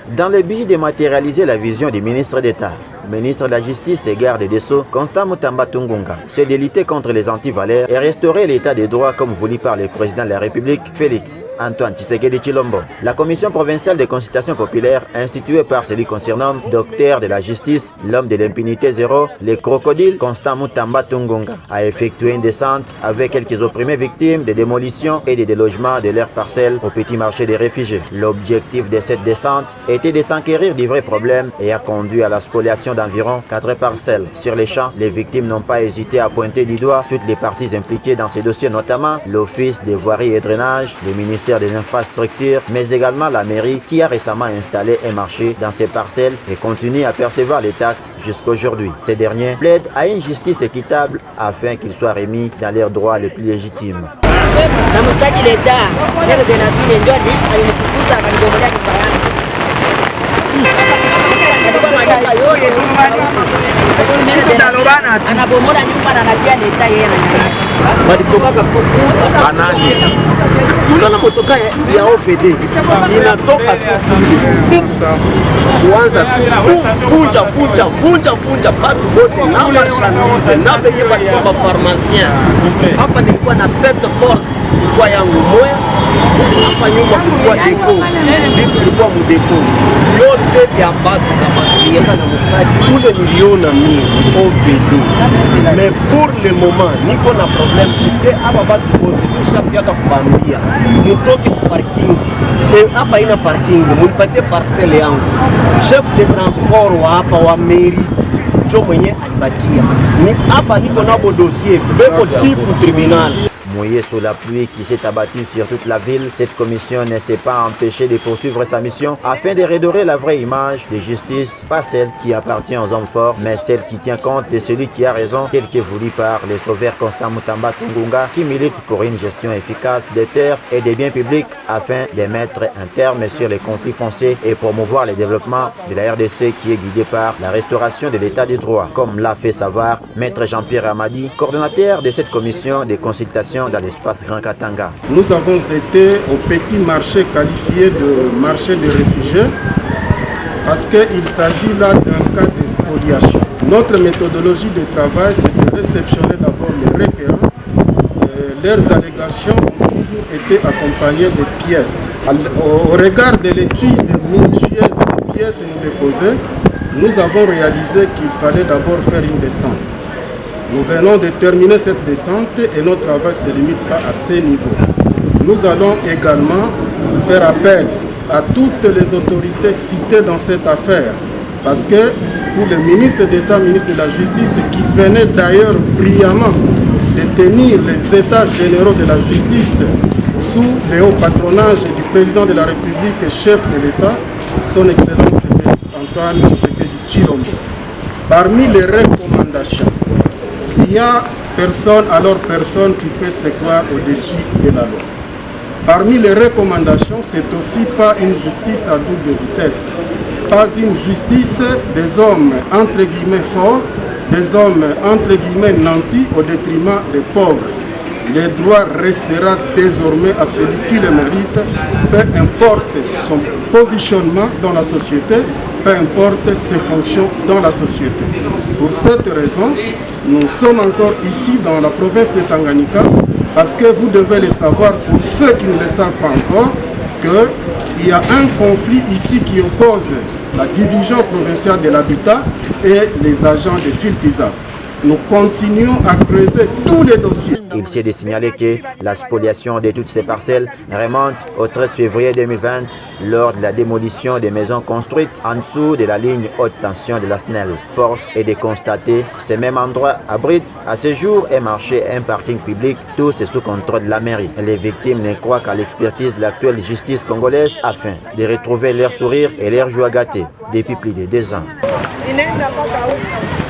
Dans le but de matérialiser la vision du ministre d'État, ministre de la Justice et garde des Sceaux, Constant Mutamba Tungunga, c'est de lutter contre les antivalaires et restaurer l'état des droits comme voulu par le président de la République, Félix Antoine Tshisekedi Tshilombo. La commission provinciale de consultation populaire, instituée par celui qu'on surnomme docteur de la justice, l'homme de l'impunité zéro, le crocodile Constant Mutamba Tungunga, a effectué une descente avec quelques opprimés victimes de démolitions et de délogements de leurs parcelles au petit marché des réfugiés. L'objectif de cette descente était de s'enquérir du vrai problème et a conduit à la spoliation d'environ 4 parcelles. Sur les champs, les victimes n'ont pas hésité à pointer du doigt toutes les parties impliquées dans ces dossiers, notamment l'Office des voiries et drainage, le ministère des infrastructures, mais également la mairie qui a récemment installé un marché dans ces parcelles et continue à percevoir les taxes jusqu'aujourd'hui. Ces derniers plaident à une justice équitable afin qu'ils soient remis dans leurs droits les plus légitimes. Walitoka banani tuna motoka ya OVD inatoka kuanza vunja batu bote na marchandise na benye balikuwa pharmacien. Hapa nilikuwa na 7 portes kwa yangu moya, hapa nyuma kulikuwa depo, vitu vilikuwa mu depo yote ya batu kama kienda na mustadi kule niliona mimi OVD. Mais pour le moment niko na problème puisque hapa batu bote kisha pia kubambia mutoke parking hapa ina parking, muipatie parcelle yangu. Chef de transport wa hapa wa mairie ndio mwenye alipatia ni hapa, niko na dossier beko type tribunal. Mouillé sous la pluie qui s'est abattue sur toute la ville, cette commission ne s'est pas empêchée de poursuivre sa mission afin de redorer la vraie image de justice, pas celle qui appartient aux hommes forts, mais celle qui tient compte de celui qui a raison, tel que voulu par les sauveurs Constant Mutamba Tungunga, qui milite pour une gestion efficace des terres et des biens publics afin de mettre un terme sur les conflits fonciers et promouvoir le développement de la RDC qui est guidée par la restauration de l'état du droit, comme l'a fait savoir Maître Jean-Pierre Amadi, coordonnateur de cette commission de consultation dans l'espace Grand Katanga. Nous avons été au petit marché qualifié de marché des réfugiés parce qu'il s'agit là d'un cas de spoliation. Notre méthodologie de travail, c'est de réceptionner d'abord les requérants. Leurs allégations ont toujours été accompagnées de pièces. Au regard de l'étude minutieuse des pièces nous déposées, nous avons réalisé qu'il fallait d'abord faire une descente. Nous venons de terminer cette descente et notre travail ne se limite pas à ces niveaux. Nous allons également faire appel à toutes les autorités citées dans cette affaire. Parce que pour le ministre d'État, ministre de la Justice, qui venait d'ailleurs brillamment de tenir les états généraux de la justice sous le haut patronage du président de la République et chef de l'État, son Excellence Félix Antoine Tshisekedi Tshilombo. Parmi les recommandations, il y a personne qui peut se croire au-dessus de la loi. Parmi les recommandations, c'est aussi pas une justice à double vitesse, pas une justice des hommes entre guillemets forts, des hommes entre guillemets nantis au détriment des pauvres. Le droit restera désormais à celui qui le mérite, peu importe son positionnement dans la société, peu importe ses fonctions dans la société. Pour cette raison, nous sommes encore ici dans la province de Tanganyika parce que vous devez le savoir, pour ceux qui ne le savent pas encore, qu'il y a un conflit ici qui oppose la division provinciale de l'habitat et les agents de Filtizaf. Nous continuons à creuser tous les dossiers. Il s'est de signaler que la spoliation de toutes ces parcelles remonte au 13 février 2020 lors de la démolition des maisons construites en dessous de la ligne haute tension de la SNEL. Force est de constater que ce même endroit abrite à ce jour un marché et un parking public, tous sous contrôle de la mairie. Les victimes ne croient qu'à l'expertise de l'actuelle justice congolaise afin de retrouver leur sourire et leur joie gâtée depuis plus de 2 ans.